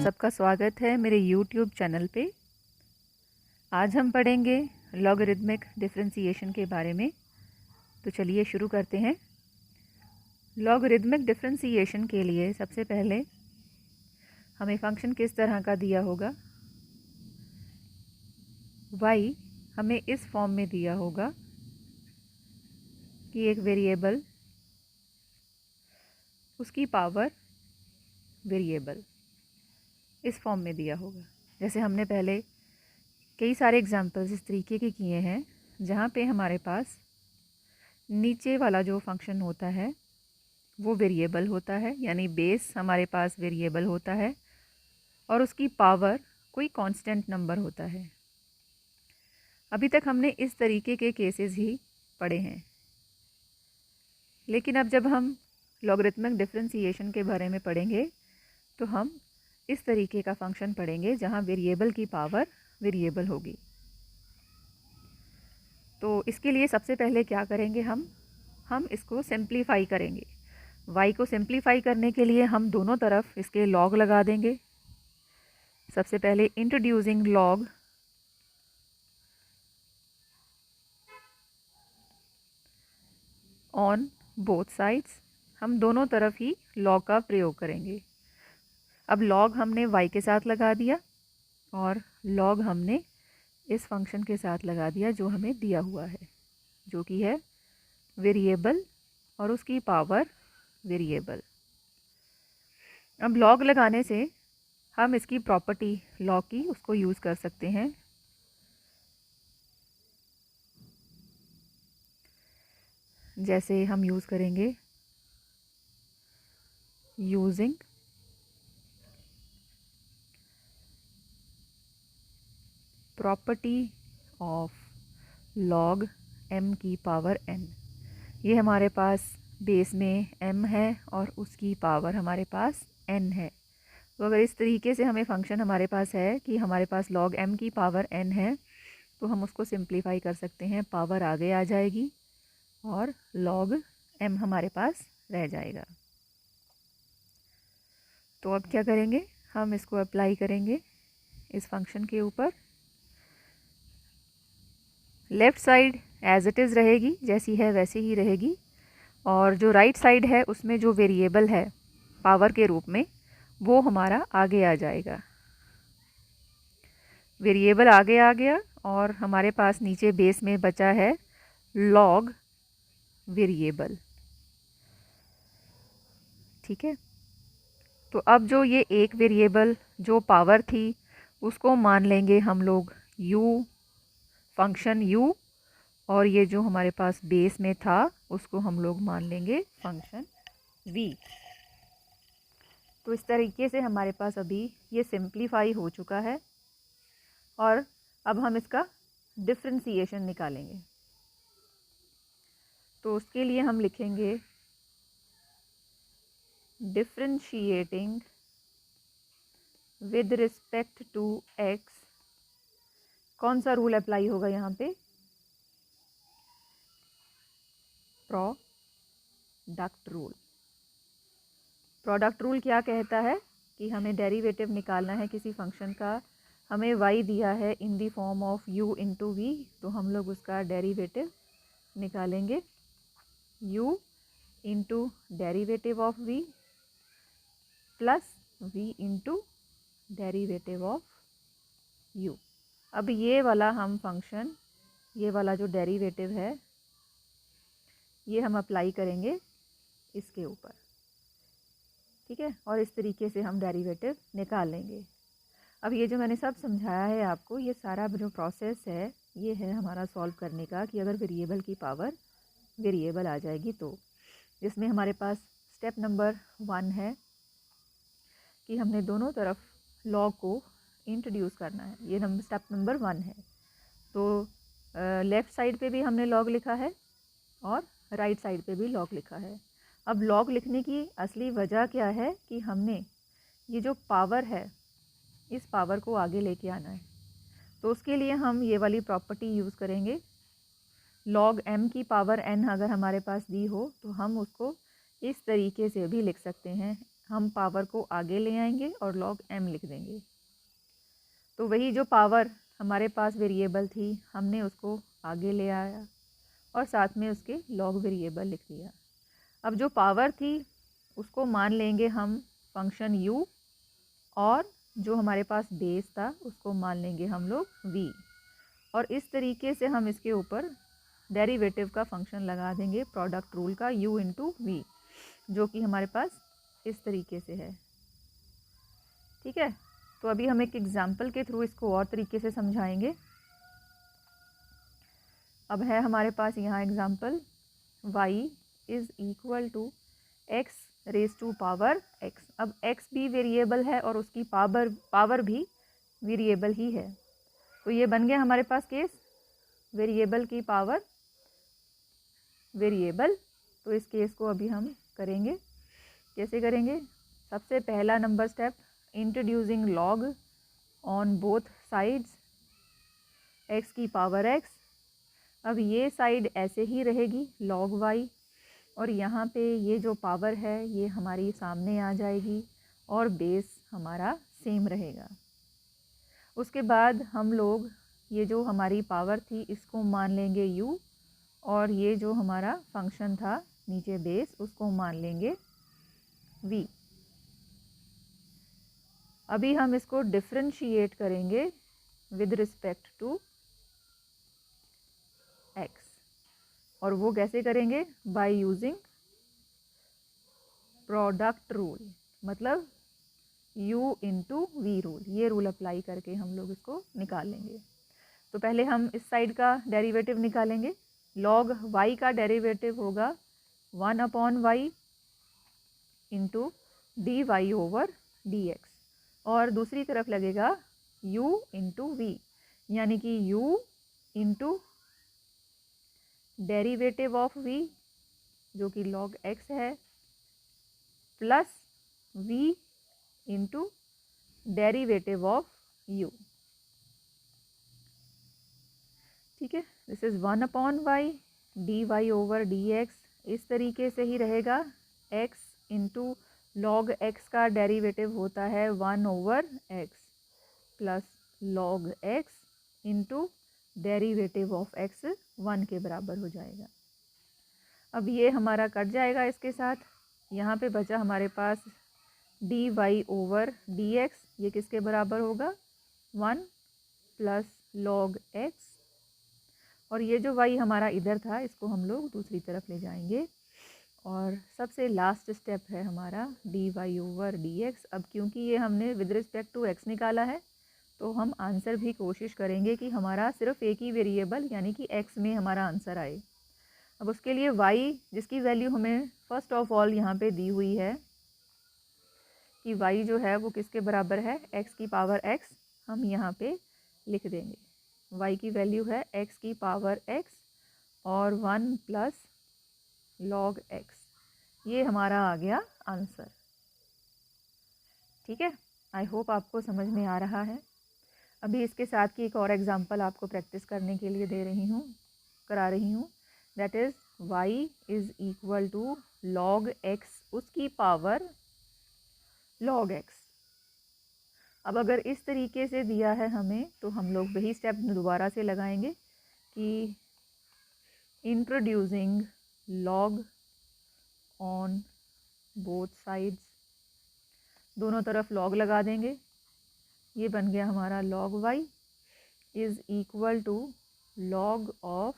सबका स्वागत है मेरे YouTube चैनल पे। आज हम पढ़ेंगे लॉगरिदमिक डिफरेंशिएशन के बारे में। तो चलिए शुरू करते हैं। लॉगरिदमिक डिफरेंशिएशन के लिए सबसे पहले हमें फंक्शन किस तरह का दिया होगा। y हमें इस फॉर्म में दिया होगा कि एक वेरिएबल, उसकी पावर वेरिएबल, इस फॉर्म में दिया होगा। जैसे हमने पहले कई सारे एग्जाम्पल्स इस तरीके के किए हैं जहाँ पे हमारे पास नीचे वाला जो फंक्शन होता है वो वेरिएबल होता है, यानी बेस हमारे पास वेरिएबल होता है और उसकी पावर कोई कांस्टेंट नंबर होता है। अभी तक हमने इस तरीके के केसेस ही पढ़े हैं, लेकिन अब जब हम लॉगरिदमिक डिफरेंशिएशन के बारे में पढ़ेंगे तो हम इस तरीके का फंक्शन पढ़ेंगे जहाँ वेरिएबल की पावर वेरिएबल होगी। तो इसके लिए सबसे पहले क्या करेंगे, हम इसको सिंप्लीफाई करेंगे। y को सिंप्लीफाई करने के लिए हम दोनों तरफ इसके लॉग लगा देंगे। सबसे पहले introducing log on both sides, हम दोनों तरफ ही लॉग का प्रयोग करेंगे। अब लॉग हमने y के साथ लगा दिया और लॉग हमने इस फंक्शन के साथ लगा दिया जो हमें दिया हुआ है, जो कि है वेरिएबल और उसकी पावर वेरिएबल। अब लॉग लगाने से हम इसकी प्रॉपर्टी लॉग की उसको यूज़ कर सकते हैं। जैसे हम यूज़ करेंगे using property of log m की पावर n। ये हमारे पास बेस में m है और उसकी पावर हमारे पास n है। तो अगर इस तरीके से हमें फंक्शन हमारे पास है कि हमारे पास log m की पावर n है, तो हम उसको सिंप्लीफाई कर सकते हैं। पावर आगे आ जाएगी और log m हमारे पास रह जाएगा। तो अब क्या करेंगे, हम इसको अप्लाई करेंगे इस फंक्शन के ऊपर। Left side as it is रहेगी, जैसी है वैसे ही रहेगी, और जो राइट साइड है उसमें जो वेरिएबल है पावर के रूप में वो हमारा आगे आ जाएगा। वेरिएबल आगे आ गया और हमारे पास नीचे बेस में बचा है लॉग वेरिएबल। ठीक है, तो अब जो ये एक वेरिएबल जो पावर थी उसको मान लेंगे हम लोग u, फंक्शन u, और ये जो हमारे पास बेस में था उसको हम लोग मान लेंगे फंक्शन v। तो इस तरीके से हमारे पास अभी ये सिंप्लीफाई हो चुका है और अब हम इसका डिफरेंशिएशन निकालेंगे। तो उसके लिए हम लिखेंगे differentiating with respect to x। कौन सा रूल अप्लाई होगा यहाँ पे, प्रोडक्ट रूल। प्रोडक्ट रूल क्या कहता है कि हमें डेरिवेटिव निकालना है किसी फंक्शन का। हमें y दिया है in the form of u into v, तो हम लोग उसका डेरिवेटिव निकालेंगे u into derivative of v plus v into derivative of u। अब ये वाला हम फंक्शन, ये वाला जो डेरिवेटिव है ये हम अप्लाई करेंगे इसके ऊपर। ठीक है, और इस तरीके से हम डेरिवेटिव निकाल लेंगे। अब ये जो मैंने सब समझाया है आपको, ये सारा जो प्रोसेस है ये है हमारा सॉल्व करने का कि अगर वेरिएबल की पावर वेरिएबल आ जाएगी तो। जिसमें हमारे पास स्टेप नंबर 1 है कि हमने दोनों तरफ लॉग को इंट्रोड्यूस करना है। ये स्टेप नंबर 1 है। तो लेफ़्ट साइड पे भी हमने लॉग लिखा है और राइट साइड पे भी लॉग लिखा है। अब लॉग लिखने की असली वजह क्या है कि हमने ये जो पावर है इस पावर को आगे लेके आना है। तो उसके लिए हम ये वाली प्रॉपर्टी यूज़ करेंगे। log m की पावर n अगर हमारे पास दी हो तो हम उसको इस तरीके से भी लिख सकते हैं हम पावर को आगे ले आएंगे और log m लिख देंगे। तो वही जो पावर हमारे पास वेरिएबल थी हमने उसको आगे ले आया और साथ में उसके log वेरिएबल लिख दिया। अब जो पावर थी उसको मान लेंगे हम फंक्शन u और जो हमारे पास बेस था उसको मान लेंगे हम लोग v, और इस तरीके से हम इसके ऊपर डेरिवेटिव का फंक्शन लगा देंगे प्रोडक्ट रूल का u इंटू वी, जो कि हमारे पास इस तरीके से है। ठीक है, तो अभी हम एक एग्जाम्पल के थ्रू इसको और तरीके से समझाएंगे। अब है हमारे पास यहाँ example y is equal to x raise to power x। अब x भी वेरिएबल है और उसकी पावर भी वेरिएबल ही है, तो ये बन गया हमारे पास केस वेरिएबल की पावर वेरिएबल। तो इस केस को अभी हम करेंगे, कैसे करेंगे? सबसे पहला number step, introducing log on both sides x की पावर x। अब ये साइड ऐसे ही रहेगी log y, और यहाँ पे ये जो पावर है ये हमारी सामने आ जाएगी और बेस हमारा सेम रहेगा। उसके बाद हम लोग ये जो हमारी पावर थी इसको मान लेंगे u, और ये जो हमारा फंक्शन था नीचे बेस उसको मान लेंगे v। अभी हम इसको डिफरेंशिएट करेंगे विद रिस्पेक्ट टू x, और वो कैसे करेंगे? बाय यूजिंग प्रोडक्ट रूल, मतलब u इंटू वी रूल। ये रूल अप्लाई करके हम लोग इसको निकाल लेंगे। तो पहले हम इस साइड का डेरिवेटिव निकालेंगे। log y का डेरिवेटिव होगा 1/y into d y over d x, और दूसरी तरफ लगेगा u इंटू वी, यानी कि u into derivative of v जो कि log x है, plus v into derivative of u। ठीक है, this is 1/y d y over d x. इस तरीके से ही रहेगा। x इंटू log x का डेरिवेटिव होता है 1/x plus log x into derivative of x 1 के बराबर हो जाएगा। अब ये हमारा कट जाएगा इसके साथ। यहाँ पे बचा हमारे पास d y over d x, ये किसके बराबर होगा? 1 प्लस log x, और ये जो y हमारा इधर था इसको हम लोग दूसरी तरफ ले जाएंगे। और सबसे लास्ट स्टेप है हमारा d y over d x. अब क्योंकि ये हमने विद रिस्पेक्ट टू x निकाला है तो हम आंसर भी कोशिश करेंगे कि हमारा सिर्फ एक ही वेरिएबल यानी कि x में हमारा आंसर आए। अब उसके लिए y जिसकी वैल्यू हमें फर्स्ट ऑफ ऑल यहाँ पे दी हुई है कि y जो है वो किसके बराबर है? x की पावर x, हम यहाँ पे लिख देंगे। y की वैल्यू है x की पावर x और 1 प्लस log x। ये हमारा आ गया आंसर। ठीक है, आई होप आपको समझ में आ रहा है। अभी इसके साथ की एक और एग्जांपल आपको प्रैक्टिस करने के लिए करा रही हूँ। That is y is equal to log x उसकी पावर log x। अब अगर इस तरीके से दिया है हमें तो हम लोग वही स्टेप दोबारा से लगाएंगे कि introducing log on both sides, दोनों तरफ log लगा देंगे। ये बन गया हमारा log y is equal to log of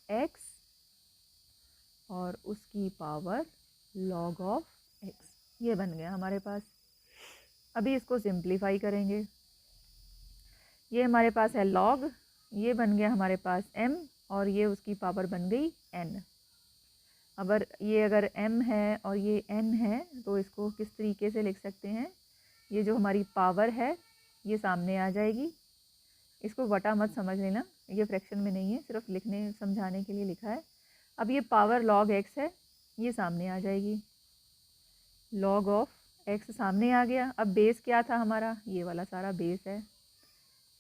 x और उसकी पावर log ऑफ x। ये बन गया हमारे पास। अभी इसको सिंप्लीफाई करेंगे। ये हमारे पास है log, ये बन गया हमारे पास m और ये उसकी पावर बन गई n। अगर m है और ये n है तो इसको किस तरीके से लिख सकते हैं? ये जो हमारी पावर है ये सामने आ जाएगी। इसको वटा मत समझ लेना, ये फ्रैक्शन में नहीं है, सिर्फ लिखने समझाने के लिए लिखा है। अब ये पावर log x है, ये सामने आ जाएगी। log ऑफ x सामने आ गया। अब बेस क्या था हमारा? ये वाला सारा बेस है।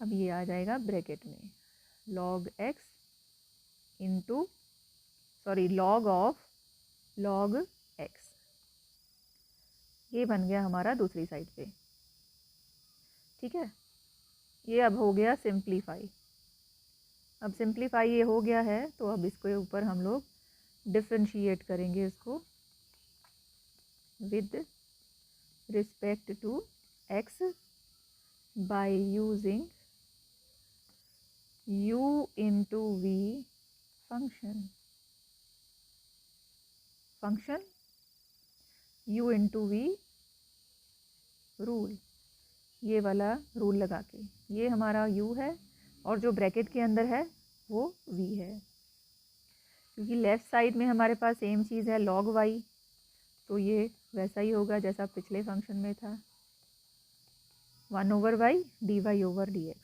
अब ये आ जाएगा ब्रैकेट में log x into log x. ये बन गया हमारा दूसरी साइड पे, ठीक है। ये अब हो गया सिंप्लीफाई। अब सिंप्लीफाई ये हो गया है, तो अब इसके ऊपर हम लोग डिफ्रेंशिएट करेंगे इसको with respect to x by using u into v function u into v rule, ये वाला रूल लगा के। ये हमारा u है और जो ब्रैकेट के अंदर है वो v है, क्योंकि लेफ़्ट साइड में हमारे पास सेम चीज़ है log y, तो ये वैसा ही होगा जैसा पिछले फंक्शन में था, 1/y dy/dx।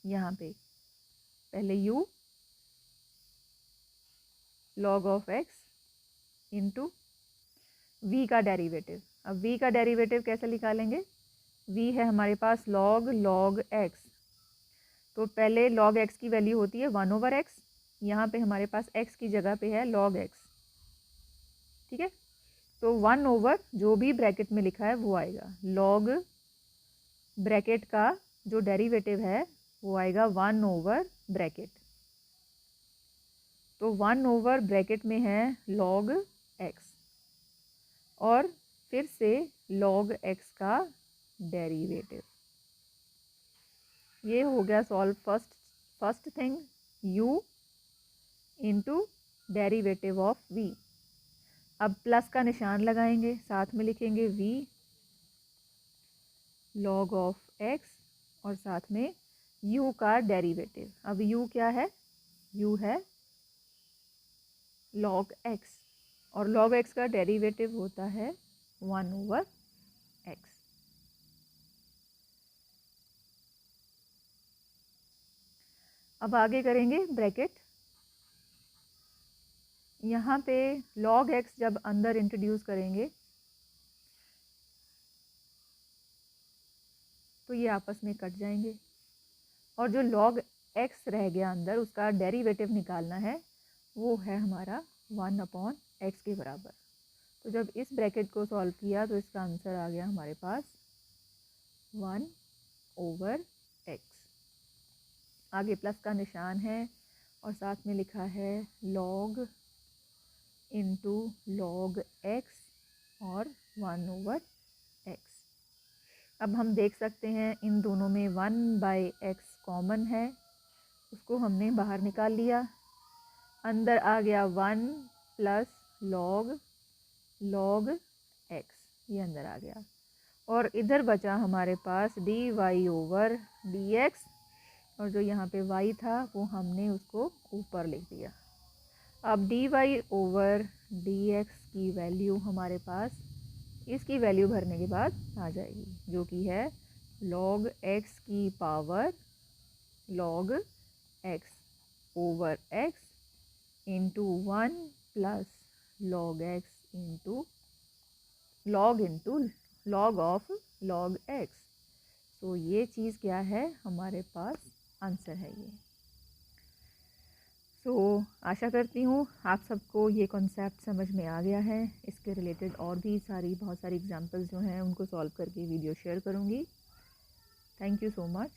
यहाँ पे पहले u log of x into v का डेरिवेटिव। अब v का डेरिवेटिव कैसे निकालेंगे, v है हमारे पास log x, तो पहले log x की वैल्यू होती है 1/x, यहाँ पे हमारे पास x की जगह पे है log x, ठीक है। तो 1/, जो भी ब्रैकेट में लिखा है वो आएगा, log ब्रैकेट का जो डेरिवेटिव है वो आएगा 1/, तो 1/, ब्रैकेट में है log x और फिर से log x का डेरिवेटिव। ये हो गया solve first thing u into derivative of v। अब प्लस का निशान लगाएंगे, साथ में लिखेंगे v log ऑफ x और साथ में u का डेरिवेटिव। अब u क्या है, u है log x और log x का डेरिवेटिव होता है 1/x। अब आगे करेंगे ब्रैकेट। यहाँ पे log x जब अंदर इंट्रोड्यूस करेंगे तो ये आपस में कट जाएंगे और जो log x रह गया अंदर उसका डेरिवेटिव निकालना है, वो है हमारा 1/x के बराबर। तो जब इस ब्रैकेट को सॉल्व किया तो इसका आंसर आ गया हमारे पास 1/x। आगे प्लस का निशान है और साथ में लिखा है log इंटू log x और 1/x। अब हम देख सकते हैं इन दोनों में 1/x कॉमन है, उसको हमने बाहर निकाल लिया। अंदर आ गया 1 प्लस log x, ये अंदर आ गया और इधर बचा हमारे पास dy/dx और जो यहाँ पे y था वो हमने उसको ऊपर लिख दिया। अब dy/dx की वैल्यू हमारे पास इसकी वैल्यू भरने के बाद आ जाएगी, जो कि है log x की power log x/x into 1 plus log x into log of log x। तो ये चीज़ क्या है, हमारे पास आंसर है ये। तो आशा करती हूँ आप सबको ये कॉन्सेप्ट समझ में आ गया है। इसके रिलेटेड और भी बहुत सारी एग्जांपल्स जो हैं उनको सॉल्व करके वीडियो शेयर करूँगी। Thank you so much.